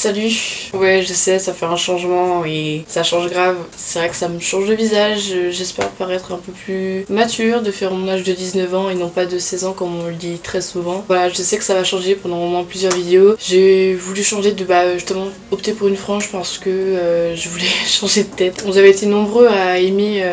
Salut. Ouais, je sais, ça fait un changement et ça change grave. C'est vrai que ça me change de visage. J'espère paraître un peu plus mature, de faire mon âge de 19 ans et non pas de 16 ans comme on le dit très souvent. Voilà, je sais que ça va changer pendant au moins plusieurs vidéos. J'ai voulu changer de justement opter pour une frange parce que je voulais changer de tête. Vous avez été nombreux à aimer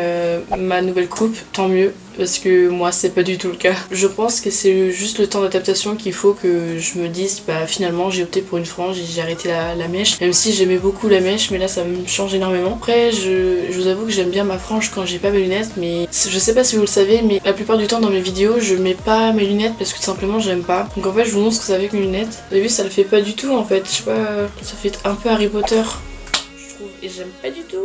ma nouvelle coupe, tant mieux. Parce que moi c'est pas du tout le cas. Je pense que c'est juste le temps d'adaptation qu'il faut que je me dise finalement j'ai opté pour une frange et j'ai arrêté la mèche. Même si j'aimais beaucoup la mèche, mais là ça me change énormément. Après je vous avoue que j'aime bien ma frange quand j'ai pas mes lunettes, mais je sais pas si vous le savez, mais la plupart du temps dans mes vidéos je mets pas mes lunettes parce que tout simplement j'aime pas. Donc en fait je vous montre ce que ça fait avec mes lunettes. Vous avez vu, ça le fait pas du tout en fait. Je sais pas, ça fait un peu Harry Potter je trouve, et j'aime pas du tout.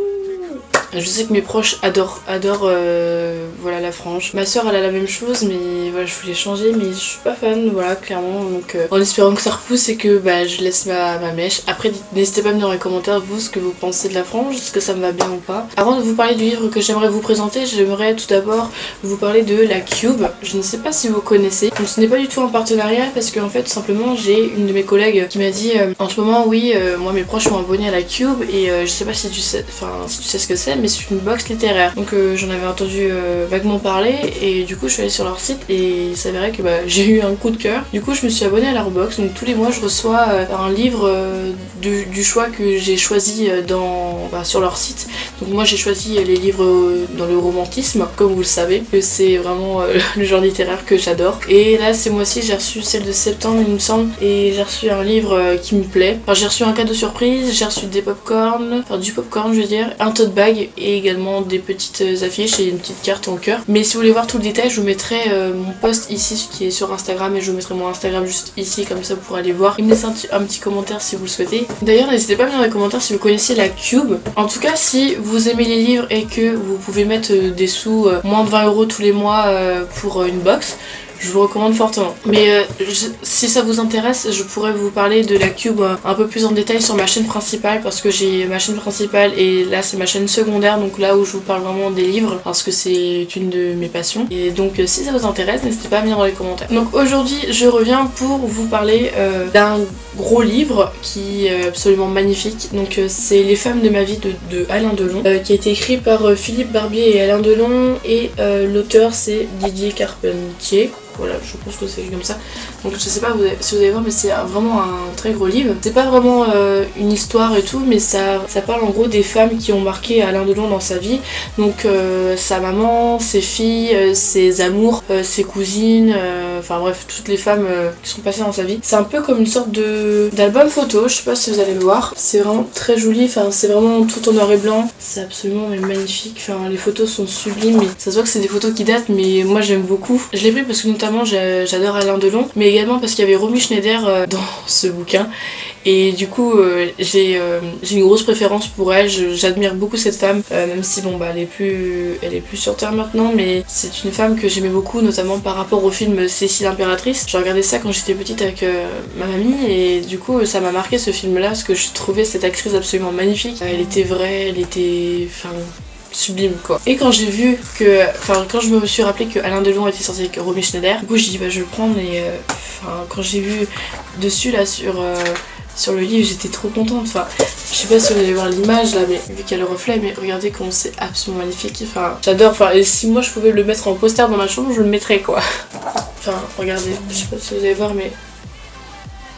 Je sais que mes proches adorent voilà, la frange. Ma soeur elle a la même chose, mais voilà, je voulais changer, mais je suis pas fan, voilà, clairement. Donc en espérant que ça repousse et que je laisse ma mèche. Après n'hésitez pas à me dire dans les commentaires vous ce que vous pensez de la frange, est-ce que ça me va bien ou pas. Avant de vous parler du livre que j'aimerais vous présenter, j'aimerais tout d'abord vous parler de la Cube. Je ne sais pas si vous connaissez. Donc ce n'est pas du tout un partenariat parce qu'en fait tout simplement j'ai une de mes collègues qui m'a dit en ce moment oui moi mes proches sont abonnés à la Cube et je sais pas si tu sais ce que c'est, mais c'est une box littéraire. Donc j'en avais entendu vaguement parler et du coup je suis allée sur leur site et il s'avérait que j'ai eu un coup de cœur. Du coup je me suis abonnée à leur box, donc tous les mois je reçois un livre du choix que j'ai choisi sur leur site. Donc moi j'ai choisi les livres dans le romantisme, comme vous le savez, que c'est vraiment le genre littéraire que j'adore. Et là ces mois-ci j'ai reçu celle de septembre il me semble, et j'ai reçu un livre qui me plaît. Enfin j'ai reçu un cadeau surprise, j'ai reçu des popcorn, enfin du popcorn je veux dire, un tote bag et également des petites affiches et une petite carte en cœur. Mais si vous voulez voir tout le détail, je vous mettrai mon post ici qui est sur Instagram et je vous mettrai mon Instagram juste ici, comme ça vous pourrez aller voir. Et me laisser un petit commentaire si vous le souhaitez. D'ailleurs n'hésitez pas à me dire dans les commentaires si vous connaissez la Cube. En tout cas si vous aimez les livres et que vous pouvez mettre des sous, moins de 20 € tous les mois pour une box, je vous recommande fortement. Mais si ça vous intéresse, je pourrais vous parler de la Cube un peu plus en détail sur ma chaîne principale, parce que j'ai ma chaîne principale et là c'est ma chaîne secondaire, donc là où je vous parle vraiment des livres parce que c'est une de mes passions. Et donc si ça vous intéresse, n'hésitez pas à me dire dans les commentaires. Donc aujourd'hui je reviens pour vous parler d'un gros livre qui est absolument magnifique. Donc c'est Les femmes de ma vie de Alain Delon, qui a été écrit par Philippe Barbier et Alain Delon, et l'auteur c'est Didier Carpentier. Voilà, je pense que c'est comme ça. Donc je sais pas si vous allez voir, mais c'est vraiment un très gros livre. C'est pas vraiment une histoire et tout, mais ça parle en gros des femmes qui ont marqué Alain Delon dans sa vie. Donc sa maman, ses filles, ses amours, ses cousines, enfin bref, toutes les femmes qui sont passées dans sa vie. C'est un peu comme une sorte d'album photo, je sais pas si vous allez le voir. C'est vraiment très joli, enfin c'est vraiment tout en noir et blanc. C'est absolument magnifique, enfin les photos sont sublimes. Mais ça se voit que c'est des photos qui datent, mais moi j'aime beaucoup. Je l'ai pris parce que notamment j'adore Alain Delon, mais également parce qu'il y avait Romy Schneider dans ce bouquin. Et du coup j'ai une grosse préférence pour elle, j'admire beaucoup cette femme, même si bon elle est plus sur terre maintenant, mais c'est une femme que j'aimais beaucoup, notamment par rapport au film Cécile Impératrice. J'ai regardé ça quand j'étais petite avec ma mamie et du coup ça m'a marqué ce film là, parce que je trouvais cette actrice absolument magnifique. Elle était vraie, elle était sublime quoi. Et quand j'ai vu que, quand je me suis rappelé que Alain Delon était sorti avec Romy Schneider, du coup j'ai dit je vais le prendre, et quand j'ai vu dessus là sur le livre, j'étais trop contente. Enfin, je sais pas si vous allez voir l'image là, mais vu qu'il y a le reflet, mais regardez comment c'est absolument magnifique. Enfin, j'adore. Enfin, et si moi je pouvais le mettre en poster dans ma chambre, je le mettrais quoi. Enfin, regardez, je sais pas si vous allez voir, mais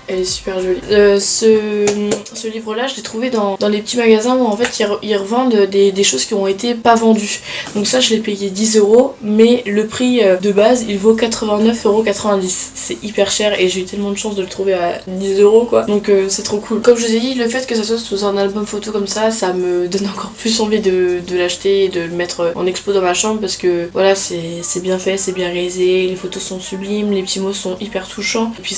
elle est super jolie. Ce livre là je l'ai trouvé dans les petits magasins où en fait ils revendent des choses qui ont été pas vendues. Donc ça je l'ai payé 10 €, mais le prix de base il vaut 89,90 €. C'est hyper cher et j'ai eu tellement de chance de le trouver à 10 € quoi. Donc c'est trop cool. Comme je vous ai dit, le fait que ça soit sous un album photo comme ça me donne encore plus envie de l'acheter et de le mettre en expo dans ma chambre, parce que voilà, c'est bien fait, c'est bien réalisé, les photos sont sublimes, les petits mots sont hyper touchants. Et puis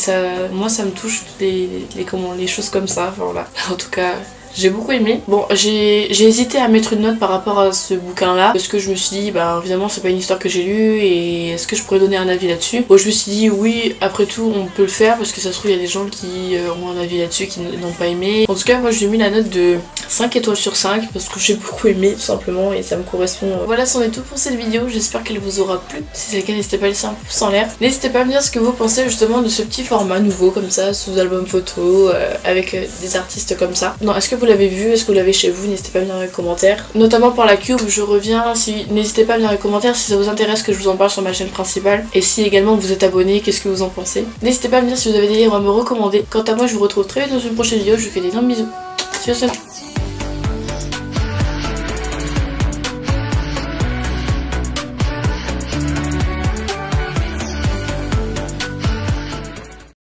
moi ça me touche les choses comme ça, enfin voilà. En tout cas J'ai beaucoup aimé. Bon, j'ai hésité à mettre une note par rapport à ce bouquin là parce que je me suis dit bah évidemment c'est pas une histoire que j'ai lue et est-ce que je pourrais donner un avis là-dessus. Bon, je me suis dit oui, après tout on peut le faire parce que ça se trouve il y a des gens qui ont un avis là-dessus qui n'ont pas aimé. En tout cas moi je lui ai mis la note de 5 étoiles sur 5 parce que j'ai beaucoup aimé tout simplement et ça me correspond. Voilà, c'en est tout pour cette vidéo, j'espère qu'elle vous aura plu. Si c'est le cas, n'hésitez pas à laisser un pouce en l'air. N'hésitez pas à me dire ce que vous pensez justement de ce petit format nouveau comme ça, sous album photo, avec des artistes comme ça. Non, est-ce que vous l'avez vu? Est-ce que vous l'avez chez vous? N'hésitez pas à me dire dans les commentaires. Notamment pour la cube, je reviens. N'hésitez pas à me dire dans les commentaires si ça vous intéresse que je vous en parle sur ma chaîne principale. Et si également vous êtes abonné, qu'est-ce que vous en pensez? N'hésitez pas à me dire si vous avez des livres à me recommander. Quant à moi, je vous retrouve très vite dans une prochaine vidéo. Je vous fais d'énormes bisous. See you soon.